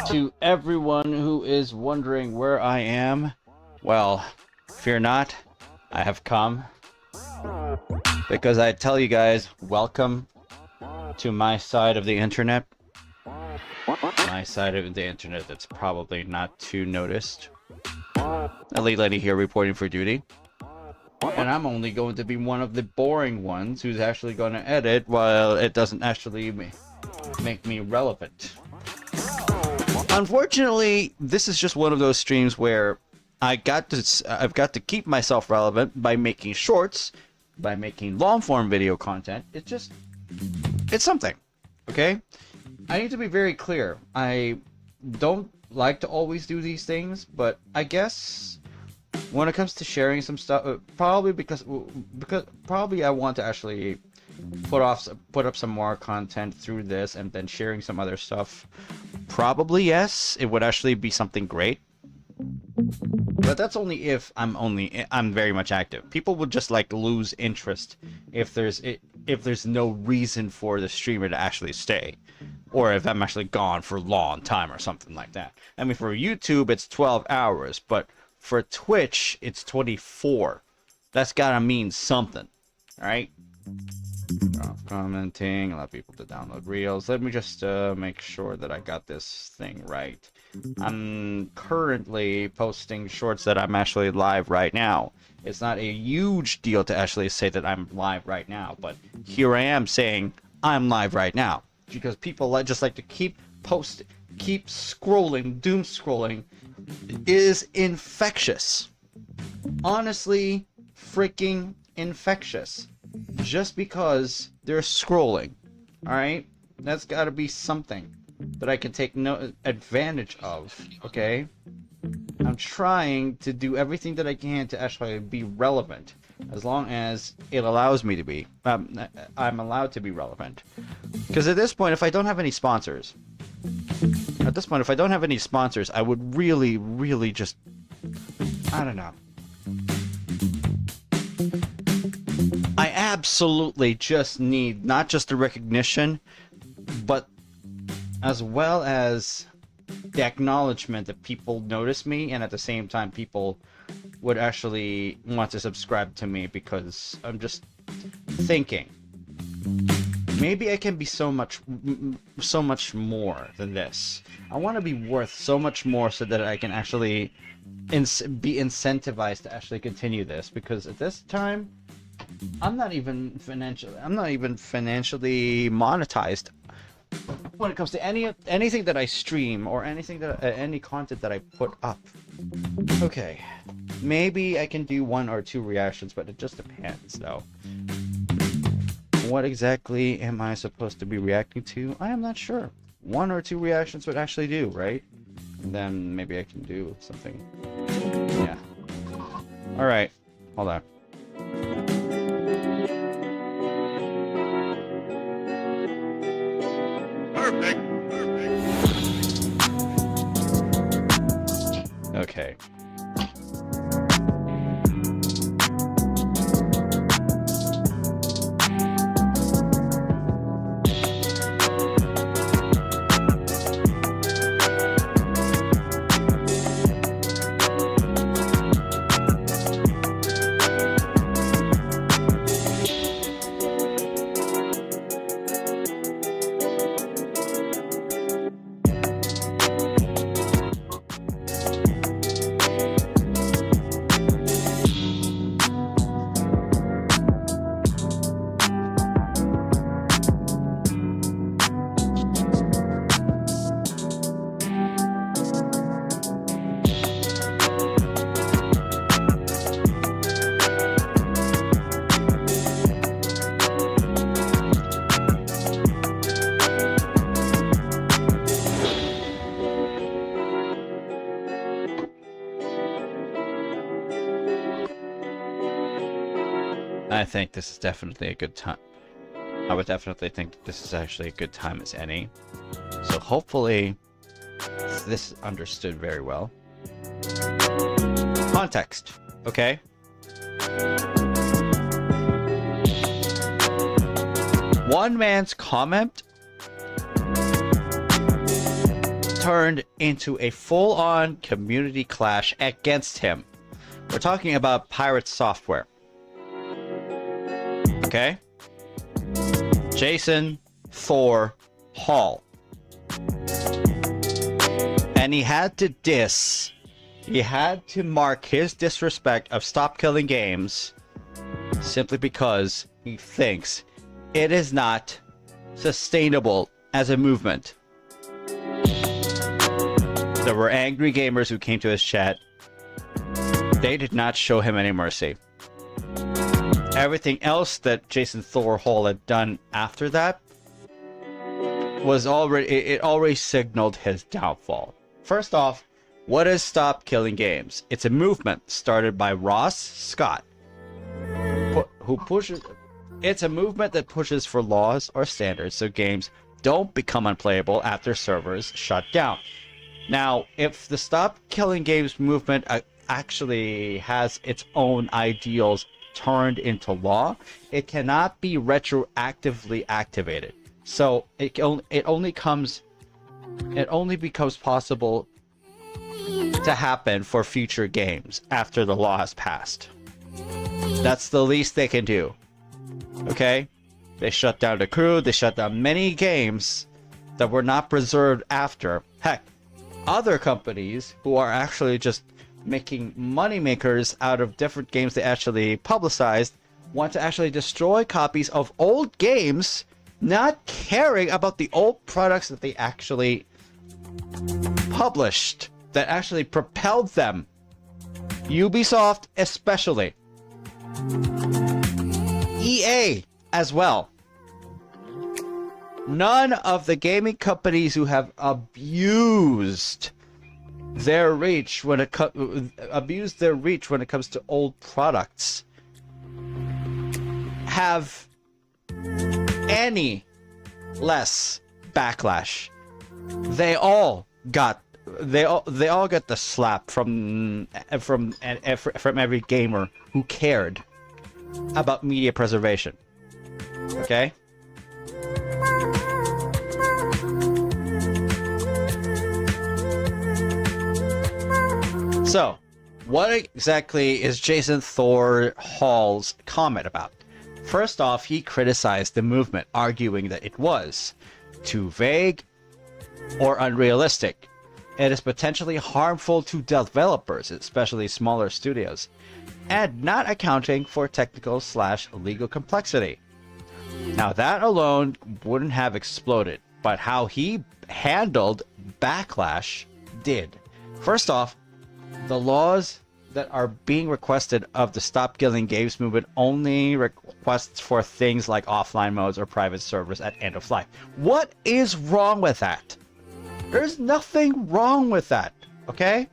To everyone who is wondering where I am, well, fear not, I have come. Because I tell you guys, welcome to my side of the internet. My side of the internet that's probably not too noticed. Elite Lady here reporting for duty. And I'm only going to be one of the boring ones who's actually going to edit while it doesn't actually make me relevant. Unfortunately, this is just one of those streams where I've got to keep myself relevant by making shorts, by making long-form video content. It's something, okay? I need to be very clear. I don't like to always do these things, but I guess when it comes to sharing some stuff, probably because probably I want to actually put up some more content through this, and then sharing some other stuff. Probably yes, it would actually be something great. But that's only if I'm very much active. People would just like lose interest if there's no reason for the streamer to actually stay, or if I'm actually gone for a long time or something like that. I mean, for YouTube it's 12 hours, but for Twitch it's 24. That's gotta mean something, all right? Commenting, allow people to download reels. Let me just make sure that I got this thing right. I'm currently posting shorts that I'm actually live right now. It's not a huge deal to actually say that I'm live right now, but here I am saying I'm live right now because people just like to keep scrolling. Doom scrolling is infectious. Honestly, freaking infectious. Just because they're scrolling, alright? That's gotta be something that I can take no advantage of, okay? I'm trying to do everything that I can to actually be relevant, as long as it allows me to be. I'm allowed to be relevant. Because at this point, if I don't have any sponsors, I would really, really just, I don't know. I absolutely just need not just the recognition, but as well as the acknowledgement that people notice me, and at the same time people would actually want to subscribe to me, because I'm just thinking maybe I can be so much more than this. I want to be worth so much more so that I can actually be incentivized to actually continue this, because at this time I'm not even financially monetized when it comes to anything that I stream or anything that any content that I put up. Okay, maybe I can do 1 or 2 reactions, but it just depends though. What exactly am I supposed to be reacting to? I am not sure. 1 or 2 reactions would actually do, right? And then maybe I can do something. Yeah. Alright, hold on. Okay. I think this is definitely a good time. I would definitely think this is actually a good time as any. So hopefully this is understood very well. Context, okay? One man's comment turned into a full-on community clash against him. We're talking about Pirate Software. Okay? Jason Thor Hall. And he had to mark his disrespect of Stop Killing Games simply because he thinks it is not sustainable as a movement. There were angry gamers who came to his chat. They did not show him any mercy. Everything else that Jason Thor Hall had done after that was already signaled his downfall. First off, what is Stop Killing Games? It's a movement started by Ross Scott, it's a movement that pushes for laws or standards so games don't become unplayable after servers shut down. Now, if the Stop Killing Games movement actually has its own ideals turned into law, it cannot be retroactively activated. So it only becomes possible to happen for future games after the law has passed. That's the least they can do. Okay? They shut down the crew, they shut down many games that were not preserved after. Heck, other companies who are actually just making money makers out of different games they actually publicized want to actually destroy copies of old games, not caring about the old products that they actually published, that actually propelled them. Ubisoft especially. EA as well. None of the gaming companies who have abused their reach when it comes to old products have any less backlash. They all got the slap from every gamer who cared about media preservation. Okay? So, what exactly is Jason Thor Hall's comment about? First off, he criticized the movement, arguing that it was too vague or unrealistic. It is potentially harmful to developers, especially smaller studios, and not accounting for technical/legal complexity. Now, that alone wouldn't have exploded, but how he handled backlash did. First off, the laws that are being requested of the Stop Killing Games movement only requests for things like offline modes or private servers at end of life. What is wrong with that? There's nothing wrong with that, okay?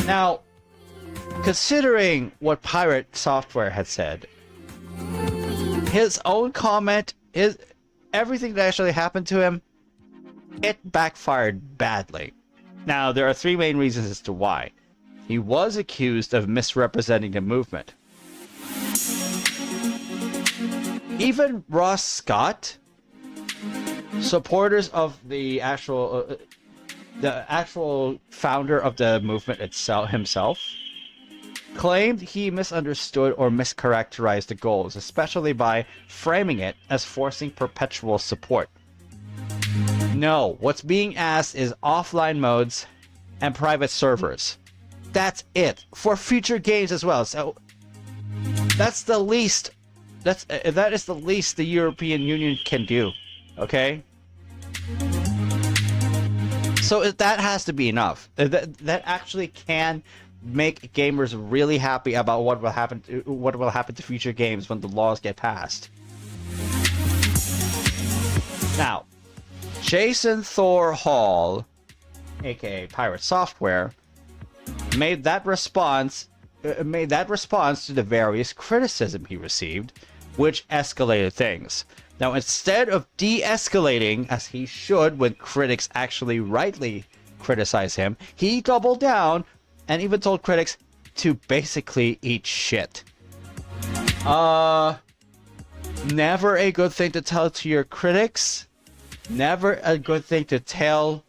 Now, considering what Pirate Software had said, his own comment, everything that actually happened to him, it backfired badly. Now, there are three main reasons as to why. He was accused of misrepresenting the movement. Even Ross Scott, supporters of the actual founder of the movement itself himself, claimed he misunderstood or mischaracterized the goals, especially by framing it as forcing perpetual support. No, what's being asked is offline modes and private servers. That's it, for future games as well. So that's the least. That is the least the European Union can do. Okay. So that has to be enough. That actually can make gamers really happy about what will happen to future games when the laws get passed. Now, Jason Thor Hall, aka Pirate Software, made that response to the various criticism he received, which escalated things. Now, instead of de-escalating, as he should when critics actually rightly criticize him, he doubled down and even told critics to basically eat shit. Never a good thing to tell to your critics. Never a good thing to tell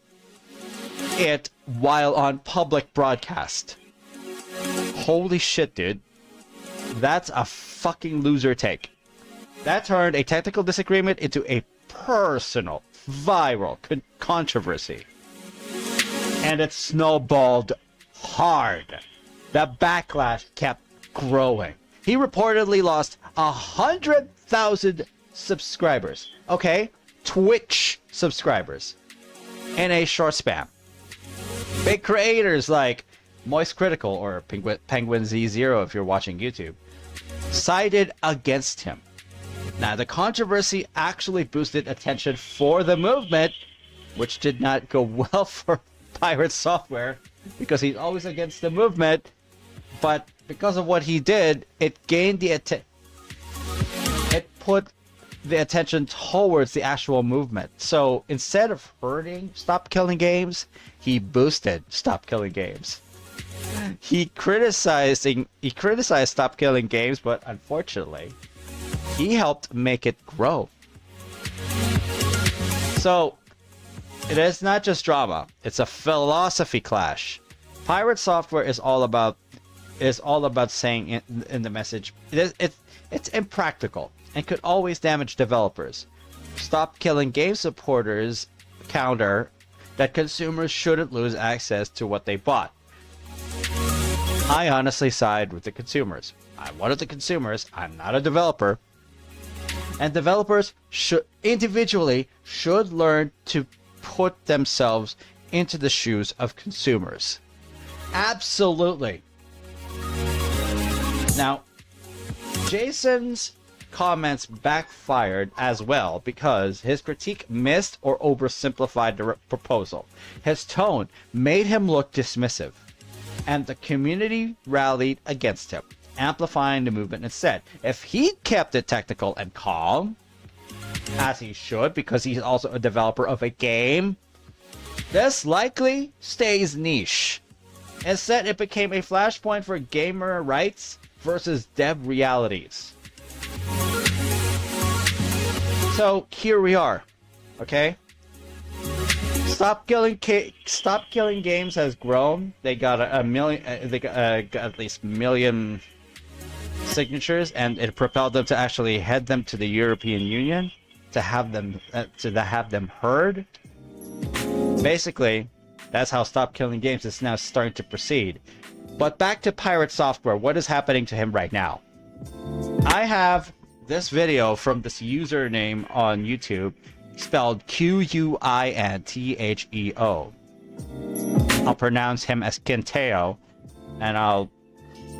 it while on public broadcast. Holy shit, dude. That's a fucking loser take. That turned a technical disagreement into a personal, viral controversy. And it snowballed hard. The backlash kept growing. He reportedly lost 100,000 subscribers. Okay? Twitch subscribers. In a short span. Big creators like Moist Critical or Penguin Z0 if you're watching YouTube sided against him. Now, the controversy actually boosted attention for the movement, which did not go well for Pirate Software because he's always against the movement, but because of what he did, it gained the it put the attention towards the actual movement. So instead of hurting Stop Killing Games, he boosted Stop Killing Games. He criticized Stop Killing Games, but unfortunately, he helped make it grow. So it is not just drama; it's a philosophy clash. Pirate Software is all about saying in the message it's impractical and could always damage developers. Stop Killing Game supporters counter that consumers shouldn't lose access to what they bought. I honestly side with the consumers. I'm one of the consumers. I'm not a developer. And developers should learn to put themselves into the shoes of consumers. Absolutely. Now, Jason's comments backfired as well because his critique missed or oversimplified the proposal. His tone made him look dismissive, and the community rallied against him, amplifying the movement instead. If he kept it technical and calm, as he should because he's also a developer of a game, this likely stays niche. Instead, it became a flashpoint for gamer rights versus dev realities. So here we are, okay? Stop Killing Games has grown. They got a million. They got at least a million signatures, and it propelled them to actually head them to the European Union to have them heard. Basically, that's how Stop Killing Games is now starting to proceed. But back to Pirate Software. What is happening to him right now? I have this video from this username on YouTube, spelled Quintheo. I'll pronounce him as Quinteo, and I'll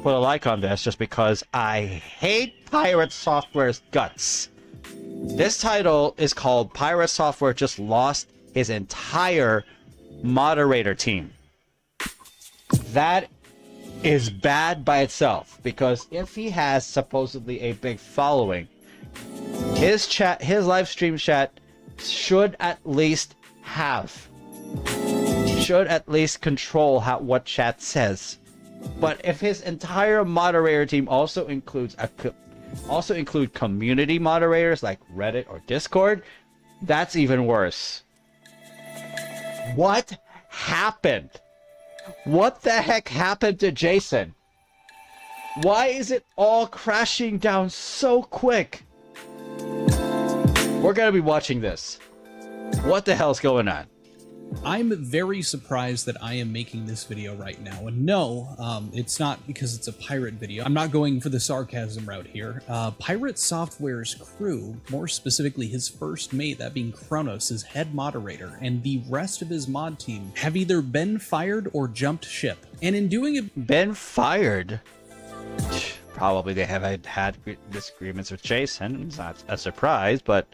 put a like on this just because I hate Pirate Software's guts. This title is called Pirate Software Just Lost His Entire Moderator Team. That is bad by itself, because if he has supposedly a big following, his live stream chat should at least have should at least control what chat says. But if his entire moderator team also include community moderators like Reddit or Discord, that's even worse. What happened? What the heck happened to Jason? Why is it all crashing down so quick? We're gonna be watching this. What the hell's going on? I'm very surprised that I am making this video right now. And no, it's not because it's a pirate video. I'm not going for the sarcasm route here. Pirate Software's crew, more specifically his first mate, that being Kronos, his head moderator, and the rest of his mod team have either been fired or jumped ship. And in doing it... Been fired? Probably they have had disagreements with Jason. It's not a surprise, but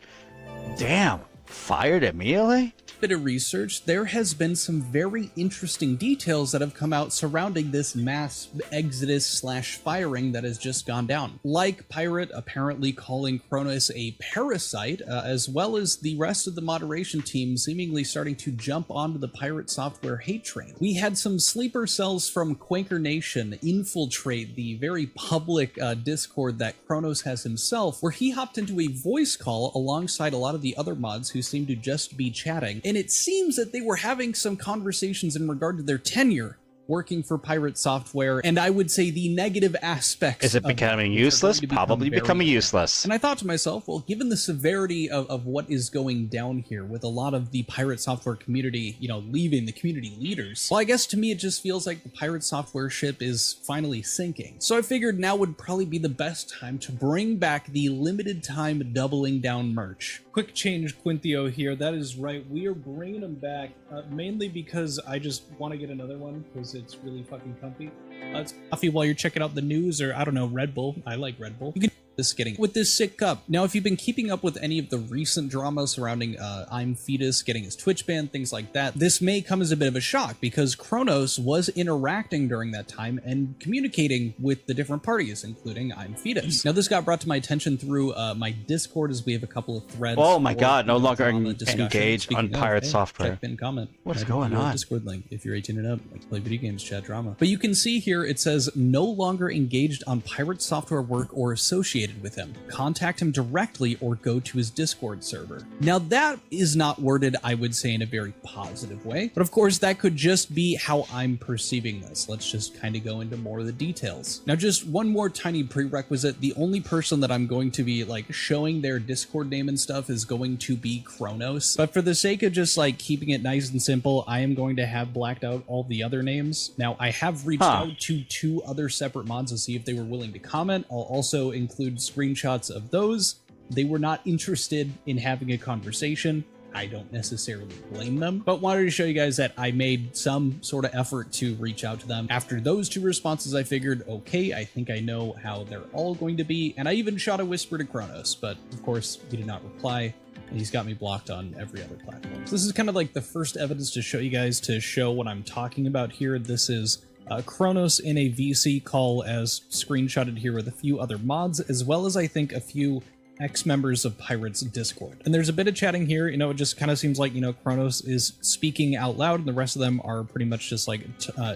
damn, fired immediately? Bit of research, there has been some very interesting details that have come out surrounding this mass exodus slash firing that has just gone down. Like Pirate apparently calling Kronos a parasite, as well as the rest of the moderation team seemingly starting to jump onto the Pirate Software hate train. We had some sleeper cells from Quaker Nation infiltrate the very public Discord that Kronos has himself, where he hopped into a voice call alongside a lot of the other mods who seemed to just be chatting. And it seems that they were having some conversations in regard to their tenure working for Pirate Software, and I would say the negative aspects. Is it becoming useless? Probably becoming useless. And I thought to myself, well, given the severity of what is going down here with a lot of the Pirate Software community, you know, leaving the community leaders, well, I guess to me it just feels like the Pirate Software ship is finally sinking. So I figured now would probably be the best time to bring back the limited time doubling down merch. Quick change, Quintio here. That is right. We are bringing them back mainly because I just want to get another one because it's really fucking comfy. It's coffee while you're checking out the news, or I don't know, Red Bull. I like Red Bull. You can this getting with this sick cup. Now, if you've been keeping up with any of the recent drama surrounding I'm Fetus getting his Twitch ban, things like that, this may come as a bit of a shock because Kronos was interacting during that time and communicating with the different parties, including I'm Fetus. Now, this got brought to my attention through my Discord, as we have a couple of threads. Oh my god, no longer engaged on Pirate Software. Check pin comment. What is going on? Discord link if you're 18 and up, like to play video games, chat drama. But you can see here it says no longer engaged on Pirate Software work or associated with him. Contact him directly or go to his Discord server. Now that is not worded, I would say, in a very positive way, but of course that could just be how I'm perceiving this. Let's just kind of go into more of the details. Now, just one more tiny prerequisite. The only person that I'm going to be like showing their Discord name and stuff is going to be Kronos, but for the sake of just like keeping it nice and simple, I am going to have blacked out all the other names. Now, I have reached out to 2 other separate mods to see if they were willing to comment. I'll also include screenshots of those. They were not interested in having a conversation. I don't necessarily blame them, but wanted to show you guys that I made some sort of effort to reach out to them. After those 2 responses, I figured, okay, I think I know how they're all going to be, and I even shot a whisper to Kronos, but of course he did not reply, and he's got me blocked on every other platform. So this is kind of like the first evidence to show you guys, to show what I'm talking about here. This is Kronos in a VC call, as screenshotted here, with a few other mods, as well as I think a few ex-members of Pirate's Discord. And there's a bit of chatting here. You know, it just kind of seems like, you know, Kronos is speaking out loud and the rest of them are pretty much just like,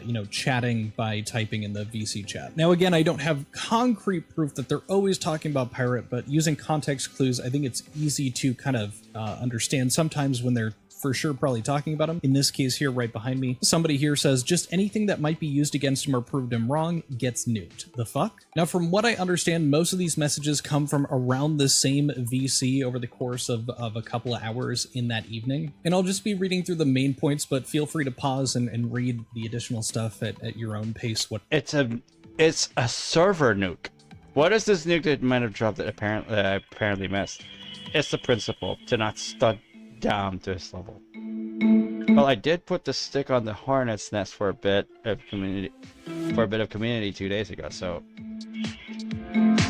you know, chatting by typing in the VC chat. Now, again, I don't have concrete proof that they're always talking about Pirate, but using context clues, I think it's easy to kind of understand sometimes when they're for sure probably talking about him. In this case here, right behind me, somebody here says, just anything that might be used against him or proved him wrong gets nuked. The fuck? Now, from what I understand, most of these messages come from around the same VC over the course of a couple of hours in that evening. And I'll just be reading through the main points, but feel free to pause and read the additional stuff at your own pace. It's a server nuke. What is this nuke that might have dropped that apparently missed? It's the principle to not stunt down to this level. Well, I did put the stick on the hornet's nest for a bit of community 2 days ago. So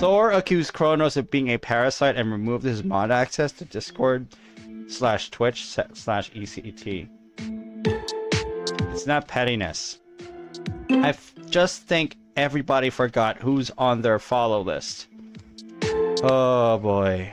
Thor accused Kronos of being a parasite and removed his mod access to Discord/Twitch/ECT. It's not pettiness. I just think everybody forgot who's on their follow list. Oh boy.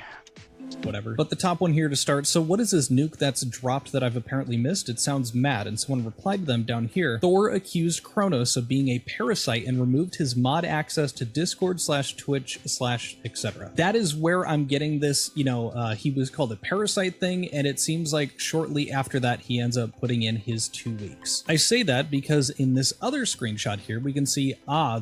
whatever. But the top one here to start, so what is this nuke that's dropped that I've apparently missed? It sounds mad. And someone replied to them down here. Thor accused Kronos of being a parasite and removed his mod access to Discord / Twitch / etc. That is where I'm getting this, he was called a parasite thing, and it seems like shortly after that he ends up putting in his 2 weeks. I say that because in this other screenshot here, we can see,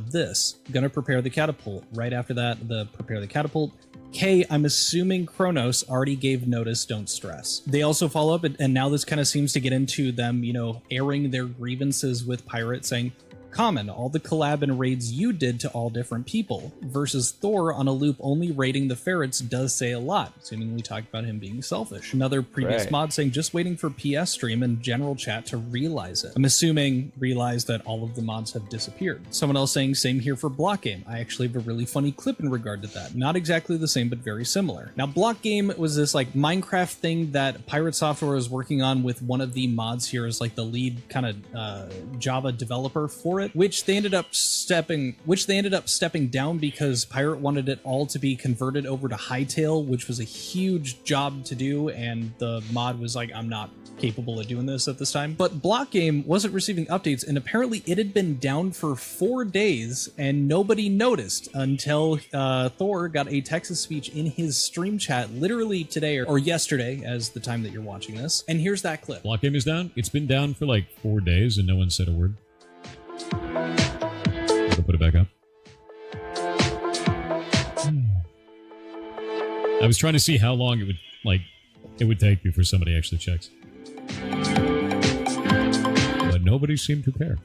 this, gonna prepare the catapult. Right after that, the prepare the catapult. K, I'm assuming Kronos already gave notice, don't stress. They also follow up, and now this kind of seems to get into them, airing their grievances with Pirate, saying, Common, all the collab and raids you did to all different people, versus Thor on a loop only raiding the ferrets does say a lot, seemingly talking about him being selfish. Another previous mod saying just waiting for PS stream and general chat to realize it. I'm assuming realize that all of the mods have disappeared. Someone else saying same here for Block Game. I actually have a really funny clip in regard to that. Not exactly the same, but very similar. Now, Block Game was this like Minecraft thing that Pirate Software was working on with one of the mods here as like the lead kind of Java developer for it, which they ended up stepping down because Pirate wanted it all to be converted over to Hightail, which was a huge job to do, and the mod was like, I'm not capable of doing this at this time. But Block Game wasn't receiving updates, and apparently it had been down for 4 days and nobody noticed until Thor got a text-to-speech in his stream chat literally today or yesterday as the time that you're watching this. And here's that clip. Block Game is down. It's been down for like 4 days and no one said a word. I'll put it back up. I was trying to see how long it would take before somebody actually checks. But nobody seemed to care.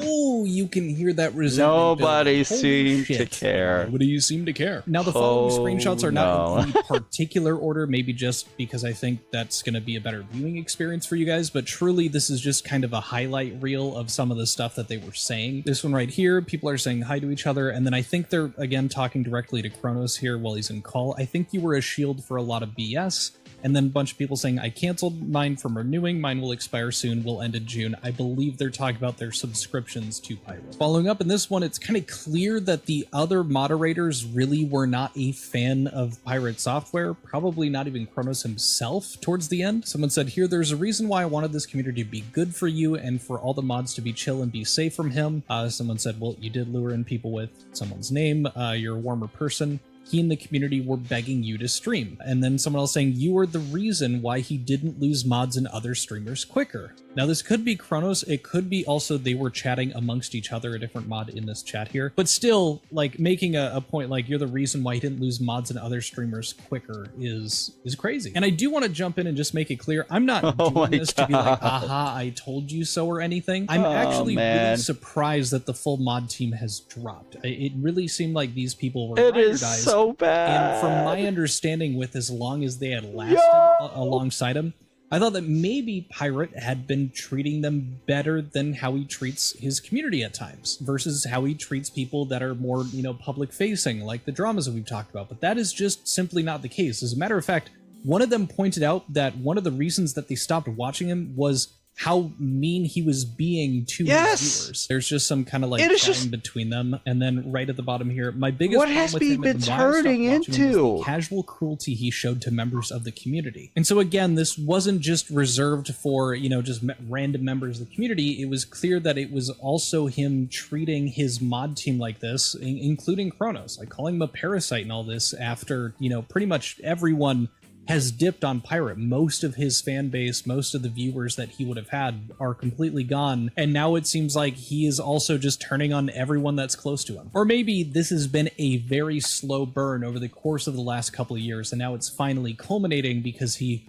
Oh, you can hear that resentment. Nobody seemed to care. Nobody seemed to care. Now, the following screenshots are not in any particular order, maybe just because I think that's going to be a better viewing experience for you guys, but truly this is just kind of a highlight reel of some of the stuff that they were saying. This one right here, people are saying hi to each other, and then I think they're, again, talking directly to Kronos here while he's in call. I think you were a shield for a lot of BS. And then a bunch of people saying, I canceled mine from renewing. Mine will expire soon. Will end in June. I believe they're talking about their subscriptions to Pirate. Following up in this one, it's kind of clear that the other moderators really were not a fan of Pirate Software. Probably not even Kronos himself towards the end. Someone said here, there's a reason why I wanted this community to be good for you and for all the mods to be chill and be safe from him. Someone said, well, you did lure in people with someone's name. You're a warmer person. He and the community were begging you to stream. And then someone else saying, you are the reason why he didn't lose mods and other streamers quicker. Now, this could be Kronos. It could be also they were chatting amongst each other, a different mod in this chat here. But still, like, making a point like you're the reason why he didn't lose mods and other streamers quicker is crazy. And I do want to jump in and just make it clear, I'm not doing this to be like, aha, I told you so or anything. I'm actually really surprised that the full mod team has dropped. It really seemed like these people were It is so bad. And from my understanding, with as long as they had lasted alongside him, I thought that maybe Pirate had been treating them better than how he treats his community at times versus how he treats people that are more, public facing, like the dramas that we've talked about. But that is just simply not the case. As a matter of fact, one of them pointed out that one of the reasons that they stopped watching him was how mean he was being to his viewers. There's just some kind of like chatting between them. And then right at the bottom here, my biggest what has he been turning into? The casual cruelty he showed to members of the community. And so again, this wasn't just reserved for, just random members of the community. It was clear that it was also him treating his mod team like this, including Kronos, like calling him a parasite and all this after, pretty much everyone has dipped on Pirate. Most of his fan base, most of the viewers that he would have had are completely gone. And now it seems like he is also just turning on everyone that's close to him. Or maybe this has been a very slow burn over the course of the last couple of years, and now it's finally culminating because he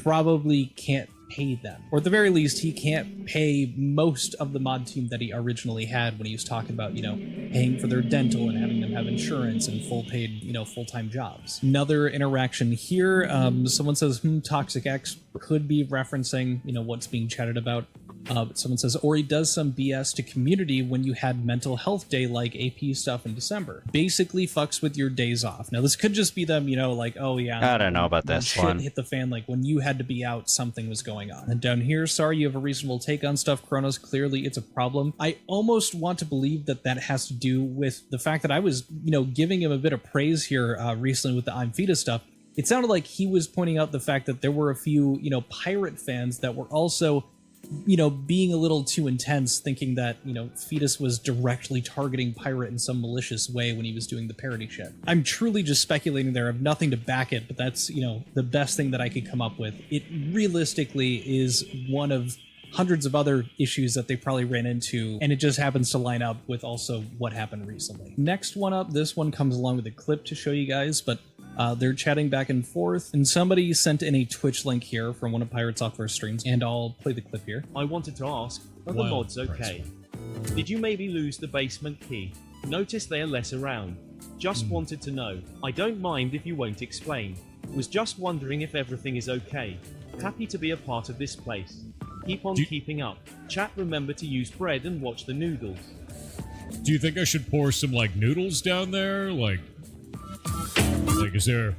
probably can't pay them. Or at the very least, he can't pay most of the mod team that he originally had when he was talking about, paying for their dental and having them have insurance and full paid, full-time jobs. Another interaction here, someone says, Toxic X could be referencing, what's being chatted about. Someone says, Ori does some BS to community when you had mental health day like AP stuff in December. Basically fucks with your days off. Now, this could just be them, like, oh yeah. I don't know about this shit one. Hit the fan, like when you had to be out, something was going on. And down here, sorry, you have a reasonable take on stuff, Kronos. Clearly, it's a problem. I almost want to believe that that has to do with the fact that I was, giving him a bit of praise here recently with the I'm Fita stuff. it sounded like he was pointing out the fact that there were a few, pirate fans that were also, being a little too intense, thinking that, Fetus was directly targeting Pirate in some malicious way when he was doing the parody shit. I'm truly just speculating there. I have nothing to back it, but that's, the best thing that I could come up with. It realistically is one of hundreds of other issues that they probably ran into, and it just happens to line up with also what happened recently. Next one up, this one comes along with a clip to show you guys, but they're chatting back and forth, and somebody sent in a Twitch link here from one of Pirate Software's streams, and I'll play the clip here. I wanted to ask, are the mods okay? Did you maybe lose the basement key? Notice they are less around. Just wanted to know. I don't mind if you won't explain. Was just wondering if everything is okay. Happy to be a part of this place. Keep on keeping up. Chat, remember to use bread and watch the noodles. Do you think I should pour some, noodles down there? Is there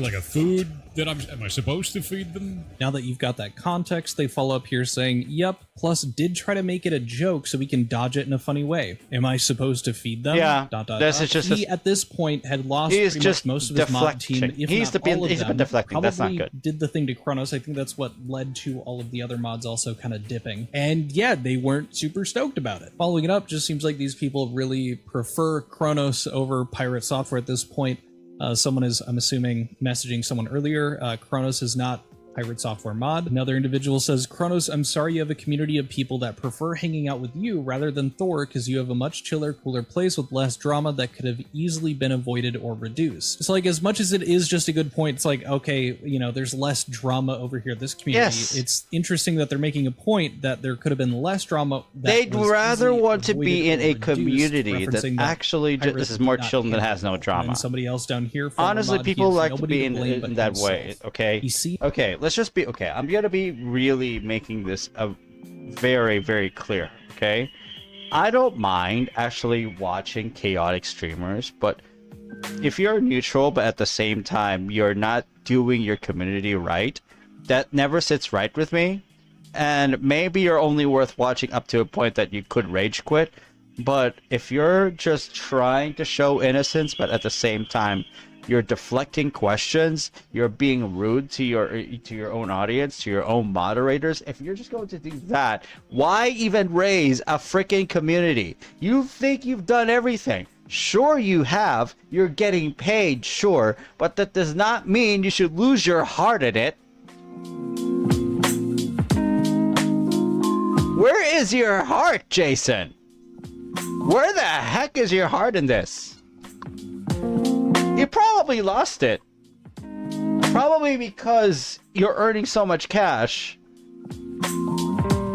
like a food that am I supposed to feed them? Now that you've got that context, they follow up here saying, yep, plus did try to make it a joke so we can dodge it in a funny way. Am I supposed to feed them? Yeah, this is just he at this point had lost pretty much most of his mod team, if not all of them. Been deflecting. That's not good. Did the thing to Kronos. I think that's what led to all of the other mods also kind of dipping. And yeah, they weren't super stoked about it. Following it up, just seems like these people really prefer Kronos over Pirate Software at this point. Someone is, I'm assuming, messaging someone earlier. Kronos is not Pirate Software mod. Another individual says, Kronos, I'm sorry you have a community of people that prefer hanging out with you rather than Thor because you have a much chiller, cooler place with less drama that could have easily been avoided or reduced. So as much as it is just a good point, it's okay, there's less drama over here. This community, yes. It's interesting that they're making a point that there could have been less drama. They'd rather want to be in a community that actually just, this is more chill than has no drama. And somebody else down here. Honestly, people like to be in that way, okay? You see? Okay, let's just be, okay, I'm gonna be really making this a very, very clear, okay? I don't mind actually watching chaotic streamers, but if you're neutral, but at the same time, you're not doing your community right, that never sits right with me. And maybe you're only worth watching up to a point that you could rage quit. But if you're just trying to show innocence, but at the same time, you're deflecting questions, you're being rude to your own audience, to your own moderators. If you're just going to do that, why even raise a freaking community? You think you've done everything. Sure you have. You're getting paid, sure. But that does not mean you should lose your heart in it. Where is your heart, Jason? Where the heck is your heart in this? You probably lost it. Probably because you're earning so much cash,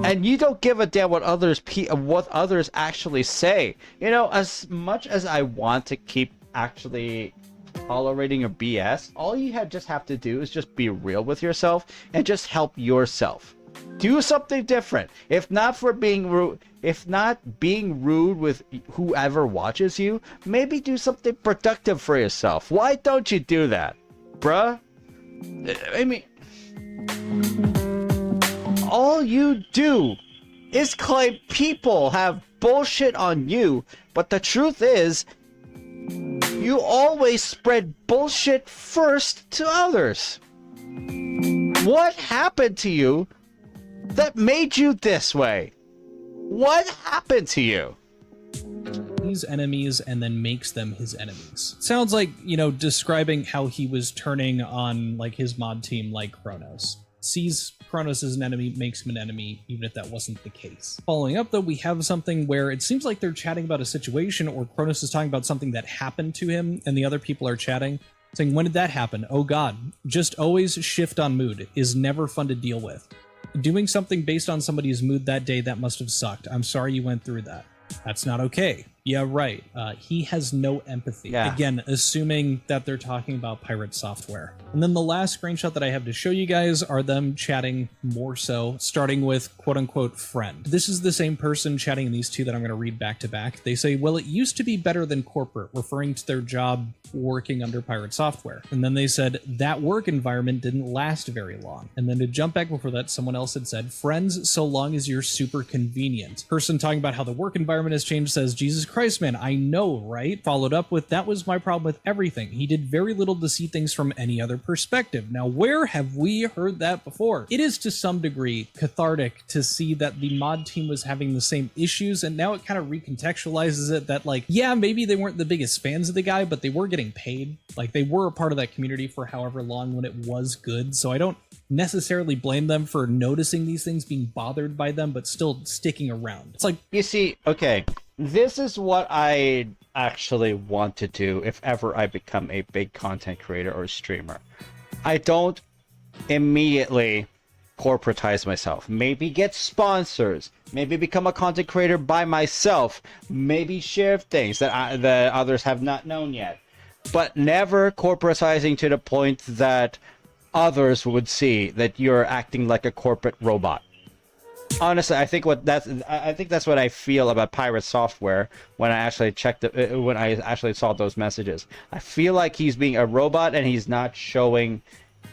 and you don't give a damn what others actually say. As much as I want to keep actually tolerating your BS, all you just have to do is just be real with yourself and just help yourself. Do something different. If not being rude with whoever watches you, maybe do something productive for yourself. Why don't you do that, bruh? I mean, all you do is claim people have bullshit on you, but the truth is, you always spread bullshit first to others. What happened to you that made you this way? What happened to you? His enemies and then makes them his enemies. Sounds like, describing how he was turning on his mod team like Kronos. Sees Kronos as an enemy, makes him an enemy, even if that wasn't the case. Following up though, we have something where it seems like they're chatting about a situation, or Kronos is talking about something that happened to him, and the other people are chatting, saying, when did that happen? Oh god. Just always shift on mood is never fun to deal with. Doing something based on somebody's mood that day, that must have sucked. I'm sorry you went through that. That's not okay. Yeah, right. He has no empathy. Yeah. Again, assuming that they're talking about Pirate Software. And then the last screenshot that I have to show you guys are them chatting more so, starting with quote-unquote friend. This is the same person chatting in these two that I'm going to read back to back. They say, well, it used to be better than corporate, referring to their job working under Pirate Software. And then they said, that work environment didn't last very long. And then to jump back before that, someone else had said, friends, so long as you're super convenient. Person talking about how the work environment has changed says, Jesus Christ, man, I know, right? Followed up with, that was my problem with everything. He did very little to see things from any other perspective. Now, where have we heard that before? It is to some degree cathartic to see that the mod team was having the same issues, and now it kind of recontextualizes it that, like, yeah, maybe they weren't the biggest fans of the guy, but they were getting paid. Like, they were a part of that community for however long when it was good, so I don't necessarily blame them for noticing these things, being bothered by them, but still sticking around. It's like, You see, okay, this is what I actually want to do if ever I become a big content creator or streamer. I don't immediately corporatize myself. Maybe get sponsors. Maybe become a content creator by myself. Maybe share things that others have not known yet. But never corporatizing to the point that others would see that you're acting like a corporate robot. Honestly, I think that's what I feel about Pirate Software when I actually when I actually saw those messages. I feel like he's being a robot and he's not showing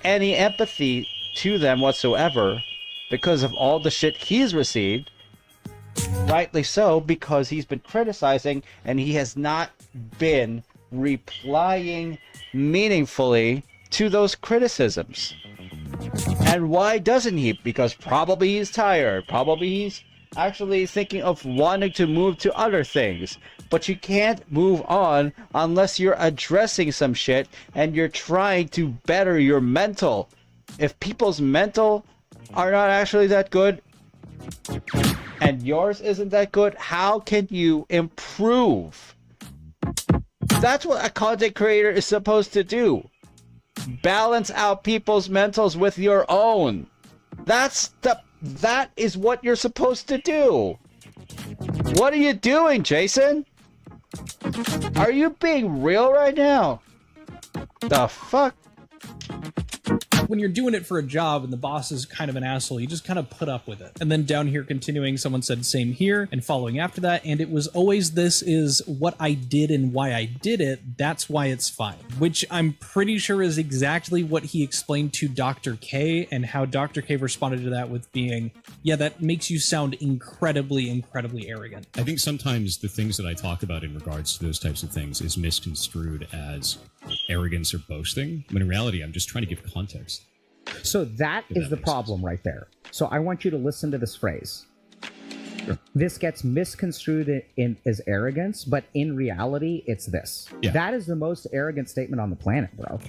any empathy to them whatsoever because of all the shit he's received. Rightly so, because he's been criticizing and he has not been replying meaningfully to those criticisms. And why doesn't he? Because probably he's tired. Probably he's actually thinking of wanting to move to other things. But you can't move on unless you're addressing some shit and you're trying to better your mental. If people's mental are not actually that good and yours isn't that good, how can you improve? That's what a content creator is supposed to do. Balance out people's mentals with your own. That is what you're supposed to do. What are you doing, Jason? Are you being real right now? The fuck? when you're doing it for a job and the boss is kind of an asshole, you just kind of put up with it. And then down here continuing, someone said same here, and following after that, and it was always this is what I did and why I did it, that's why it's fine. Which I'm pretty sure is exactly what he explained to Dr. K, and how Dr. K responded to that with being, yeah, that makes you sound incredibly, incredibly arrogant. I think sometimes the things that I talk about in regards to those types of things is misconstrued as arrogance or boasting, when in reality, I'm just trying to give context. So that is the problem right there. So I want you to listen to this phrase. Sure. This gets misconstrued as arrogance, but in reality, it's this. Yeah. That is the most arrogant statement on the planet, bro.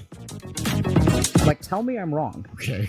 Like, tell me I'm wrong. Okay.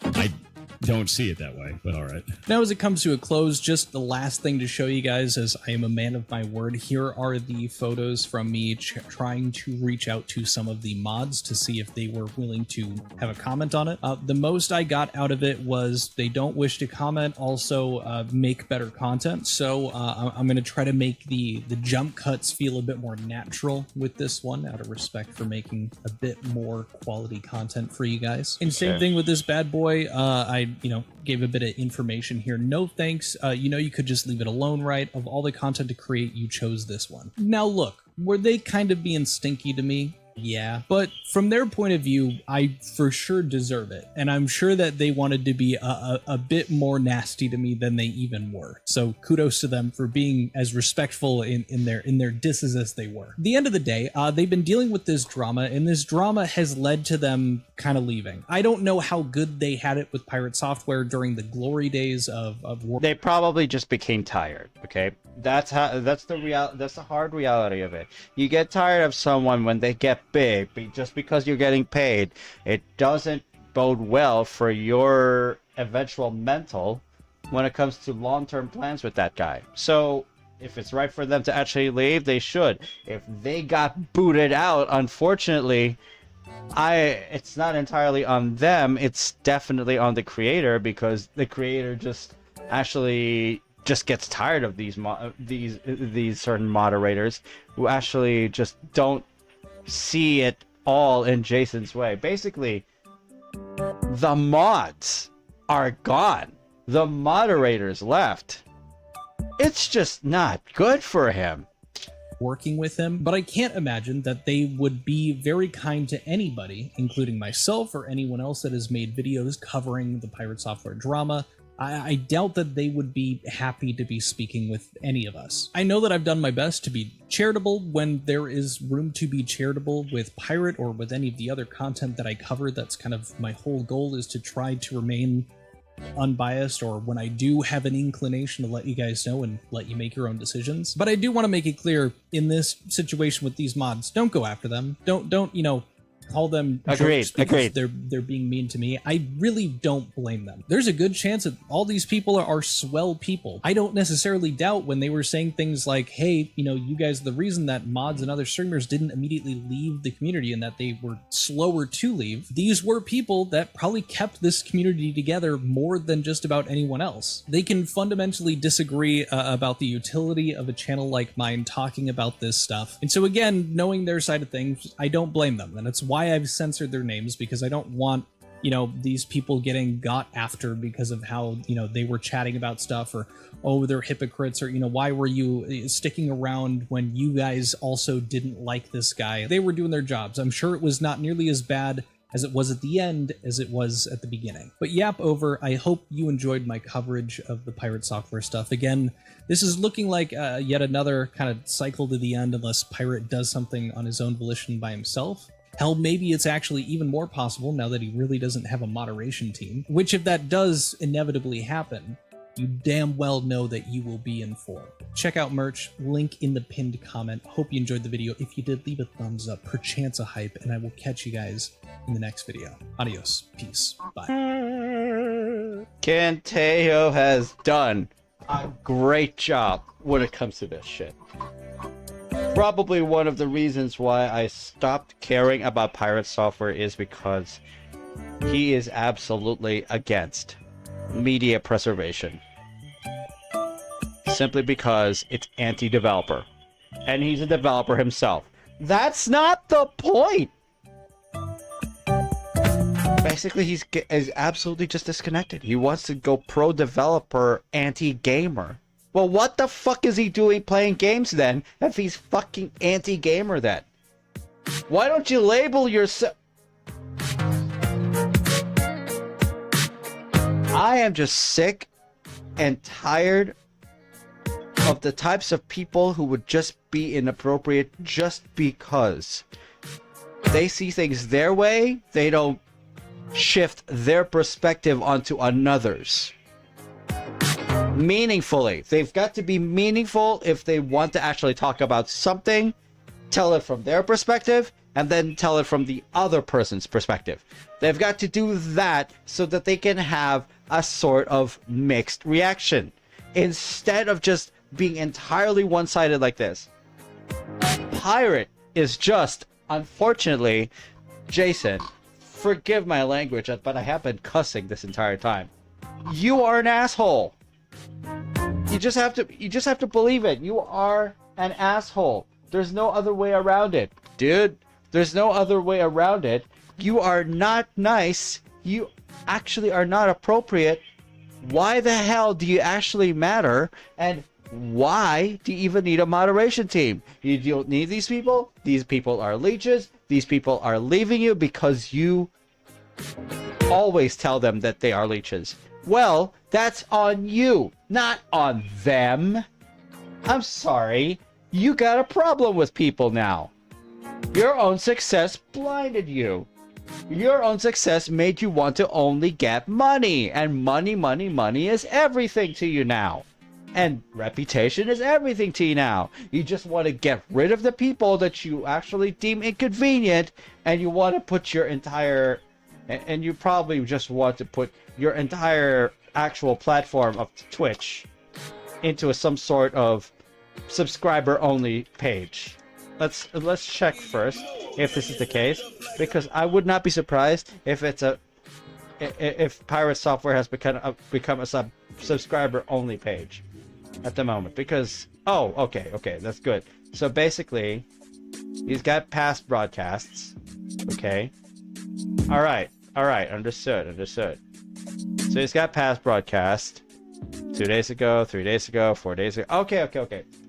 I don't see it that way, but all right. Now, as it comes to a close, just the last thing to show you guys, as I am a man of my word, here are the photos from me trying to reach out to some of the mods to see if they were willing to have a comment on it. The most I got out of it was they don't wish to comment, also make better content. So I'm going to try to make the jump cuts feel a bit more natural with this one, out of respect for making a bit more quality content for you guys. And same thing with this bad boy. I gave a bit of information here. No thanks. You could just leave it alone, right? Of all the content to create, you chose this one. Now look, were they kind of being stinky to me? Yeah, but from their point of view, I for sure deserve it. And I'm sure that they wanted to be a bit more nasty to me than they even were. So kudos to them for being as respectful in their disses as they were. At the end of the day, they've been dealing with this drama, and this drama has led to them kind of leaving. I don't know how good they had it with Pirate Software during the glory days of war. They probably just became tired, okay? That's the hard reality of it. You get tired of someone when they get big, just because you're getting paid. It doesn't bode well for your eventual mental when it comes to long-term plans with that guy. So if it's right for them to actually leave, they should. If they got booted out, unfortunately, it's not entirely on them. It's definitely on the creator, because the creator just gets tired of these certain moderators who actually just don't see it all in Jason's way. Basically, the mods are gone. The moderators left. It's just not good for him. Working with him, but I can't imagine that they would be very kind to anybody, including myself or anyone else that has made videos covering the Pirate Software drama, I doubt that they would be happy to be speaking with any of us. I know that I've done my best to be charitable when there is room to be charitable with Pirate or with any of the other content that I cover. That's kind of my whole goal, is to try to remain unbiased, or when I do have an inclination to let you guys know and let you make your own decisions. But I do want to make it clear, in this situation with these mods, don't go after them. Don't you know, call them jerks because they're being mean to me. I really don't blame them. There's a good chance that all these people are swell people. I don't necessarily doubt when they were saying things like, hey, you know, you guys, the reason that mods and other streamers didn't immediately leave the community and that they were slower to leave, these were people that probably kept this community together more than just about anyone else. They can fundamentally disagree about the utility of a channel like mine talking about this stuff. And so again, knowing their side of things, I don't blame them. And it's why I've censored their names, because I don't want, you know, these people getting got after because of how, you know, they were chatting about stuff, or, oh, they're hypocrites, or, you know, why were you sticking around when you guys also didn't like this guy? They were doing their jobs. I'm sure it was not nearly as bad as it was at the end as it was at the beginning. But yap over, I hope you enjoyed my coverage of the Pirate Software stuff. Again, this is looking like yet another kind of cycle to the end, unless Pirate does something on his own volition by himself. Hell, maybe it's actually even more possible now that he really doesn't have a moderation team, which if that does inevitably happen, you damn well know that you will be informed. Check out merch, link in the pinned comment. Hope you enjoyed the video. If you did, leave a thumbs up, perchance a hype, and I will catch you guys in the next video. Adios. Peace. Bye. Canteo has done a great job when it comes to this shit. Probably one of the reasons why I stopped caring about Pirate Software is because he is absolutely against media preservation. Simply because it's anti-developer. And he's a developer himself. That's not the point! Basically, he's absolutely just disconnected. He wants to go pro-developer, anti-gamer. Well, what the fuck is he doing playing games then, if he's fucking anti-gamer then? Why don't you label yourself... I am just sick and tired of the types of people who would just be inappropriate just because they see things their way. They don't shift their perspective onto another's. Meaningfully. They've got to be meaningful if they want to actually talk about something, tell it from their perspective, and then tell it from the other person's perspective. They've got to do that so that they can have a sort of mixed reaction, instead of just being entirely one-sided like this. Pirate is just, unfortunately, Jason, forgive my language, but I have been cussing this entire time. You are an asshole. You just have to believe it. You are an asshole. There's no other way around it. Dude, there's no other way around it. You are not nice. You actually are not appropriate. Why the hell do you actually matter? And why do you even need a moderation team? You don't need these people. These people are leeches. These people are leaving you because you always tell them that they are leeches. Well, that's on you, not on them. I'm sorry. You got a problem with people now. Your own success blinded you. Your own success made you want to only get money. And money, money, money is everything to you now. And reputation is everything to you now. You just want to get rid of the people that you actually deem inconvenient. And you want to put your entire... And you probably just want to put your entire actual platform of Twitch into some sort of subscriber-only page. Let's check first if this is the case, because I would not be surprised if if Pirate Software has become a subscriber-only page at the moment. Because okay, that's good. So basically, he's got past broadcasts. Okay. All right, understood. So he's got past broadcast 2 days ago, 3 days ago, 4 days ago.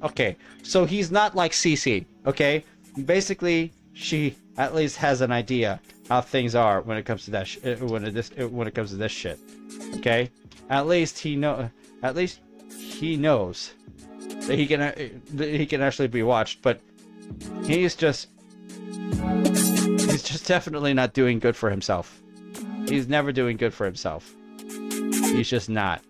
Okay. So he's not like CC, okay? Basically, she at least has an idea how things are when it comes to that when it comes to this shit. Okay? At least he knows that he can actually be watched. But he's just definitely not doing good for himself. He's never doing good for himself. He's just not.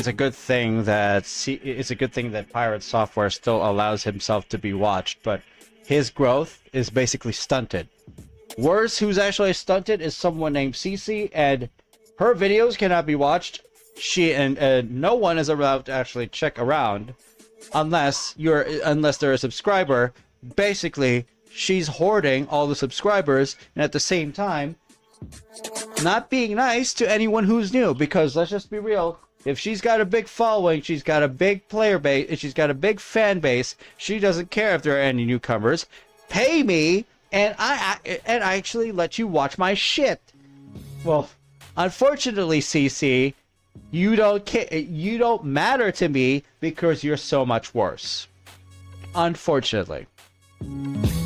It's a good thing that Pirate Software still allows himself to be watched, but his growth is basically stunted. Worse, who's actually stunted is someone named Cece, and her videos cannot be watched. She and no one is allowed to actually check around unless they're a subscriber. Basically, she's hoarding all the subscribers and at the same time not being nice to anyone who's new, because let's just be real. If she's got a big following, she's got a big player base, she's got a big fan base, she doesn't care if there are any newcomers. Pay me, and I actually let you watch my shit. Well, unfortunately, CC, you don't matter to me because you're so much worse. Unfortunately.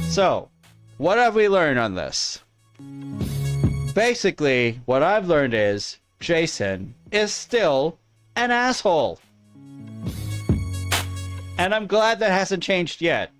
So, what have we learned on this? Basically, what I've learned is Jason is still an asshole. And I'm glad that hasn't changed yet.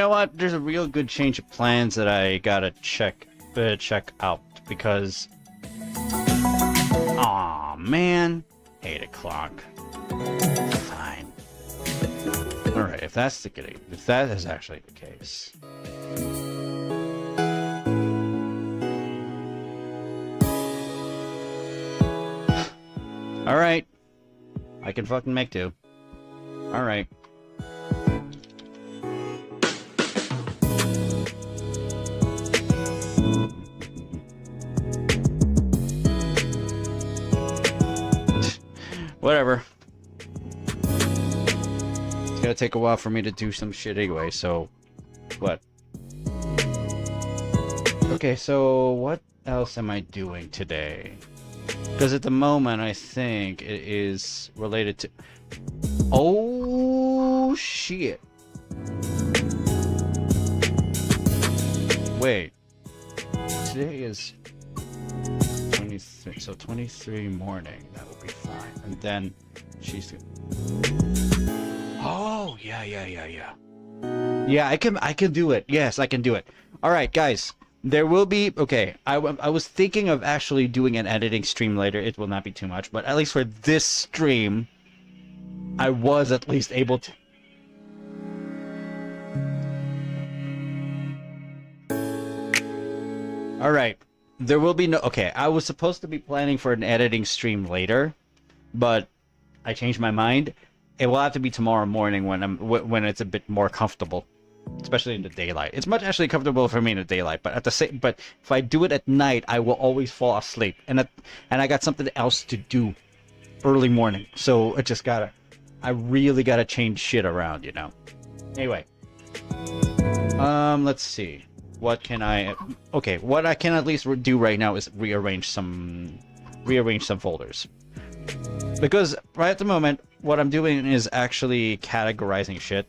know what? There's a real good change of plans that I gotta check out because. Aw, man. 8 o'clock. Fine. Alright, if that is actually the case. Alright. I can fucking make do. Alright. Whatever. It's gonna take a while for me to do some shit anyway, so... What? Okay, so what else am I doing today? Because at the moment, I think it is related to... Oh, shit. Wait. Today is 23, so 23 morning. That will be fine. And then she's... Oh, yeah. Yeah, I can do it. Yes, I can do it. All right, guys. There will be... Okay, I was thinking of actually doing an editing stream later. It will not be too much, but at least for this stream, I was at least able to... All right. There will be no... Okay, I was supposed to be planning for an editing stream later, but I changed my mind. It will have to be tomorrow morning when it's a bit more comfortable, especially in the daylight. It's much actually comfortable for me in the daylight, but if I do it at night, I will always fall asleep, and I got something else to do early morning, so I really gotta change shit around, you know. Anyway, let's see. What can I... Okay, what I can at least do right now is rearrange some folders. Because right at the moment, what I'm doing is actually categorizing shit.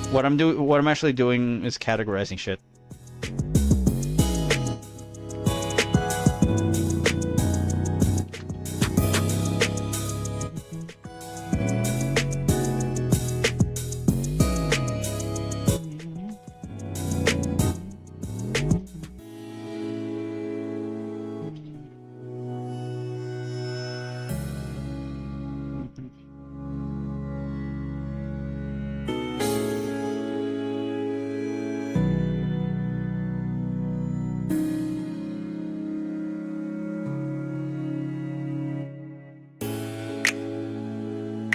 What I'm actually doing is categorizing shit.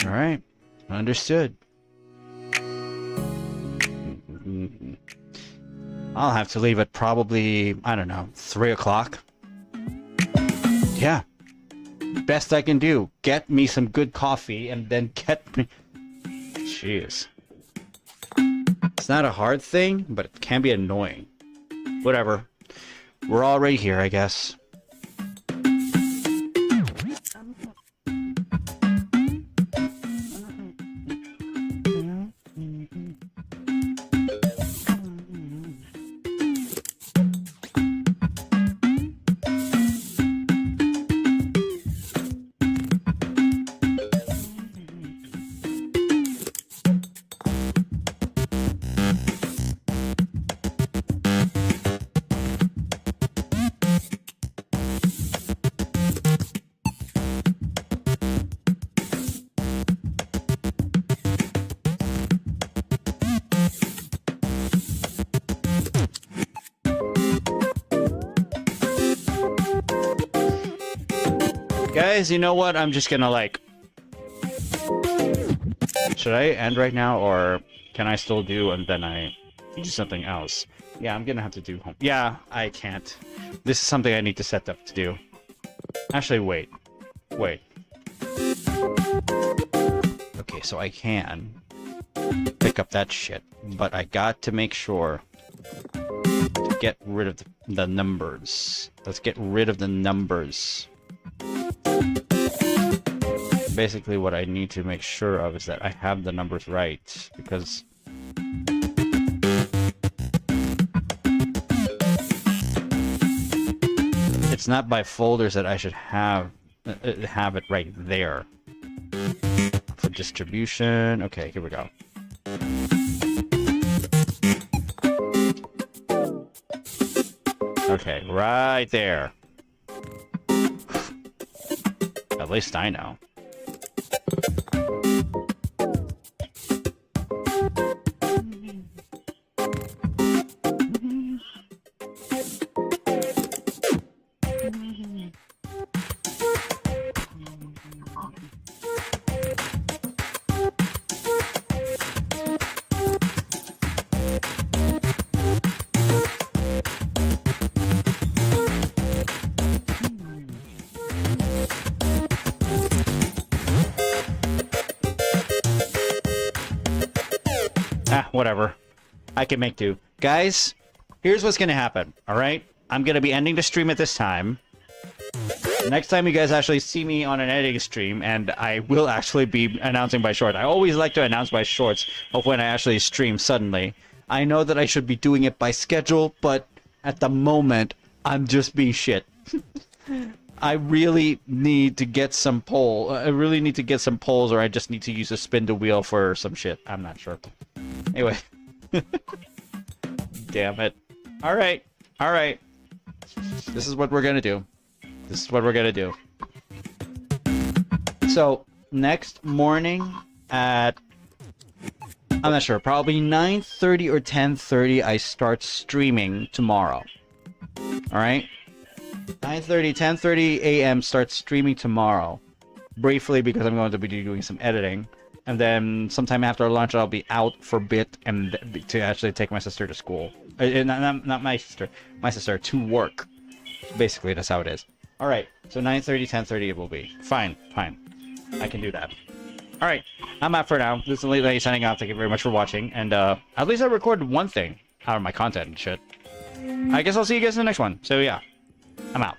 Alright, understood. I'll have to leave at probably, I don't know, 3 o'clock. Yeah. Best I can do. Get me some good coffee and then get me... Jeez. It's not a hard thing, but it can be annoying. Whatever. We're already here, I guess. Guys, you know what? I'm just gonna like... Should I end right now, or can I still do and then I do something else? Yeah, I'm gonna have to do home. Yeah, I can't. This is something I need to set up to do. Actually, wait. Okay, so I can pick up that shit, but I got to make sure to get rid of the numbers. Let's get rid of the numbers. Basically, what I need to make sure of is that I have the numbers right, because it's not by folders that I should have it right there. For distribution, okay, here we go. Okay, right there. At least I know. Whatever. I can make do. Guys, here's what's gonna happen, alright? I'm gonna be ending the stream at this time. Next time you guys actually see me on an editing stream, and I will actually be announcing by shorts. I always like to announce by shorts of when I actually stream suddenly. I know that I should be doing it by schedule, but at the moment, I'm just being shit. I really need to get some polls, or I just need to use a spin the wheel for some shit. I'm not sure. Anyway. Damn it. Alright. Alright. This is what we're gonna do. This is what we're gonna do. So, next morning at... I'm not sure. Probably 9:30 or 10:30 I start streaming tomorrow. Alright? 9:30, 10:30 a.m. start streaming tomorrow. Briefly, because I'm going to be doing some editing. And then sometime after lunch, I'll be out for a bit and to actually take my sister to school. Not my sister. My sister to work. Basically, that's how it is. Alright, so 9:30, 10:30 it will be. Fine, fine. I can do that. Alright, I'm out for now. This is Late Lady signing off. Thank you very much for watching. And at least I recorded one thing out of my content and shit. I guess I'll see you guys in the next one. So yeah, I'm out.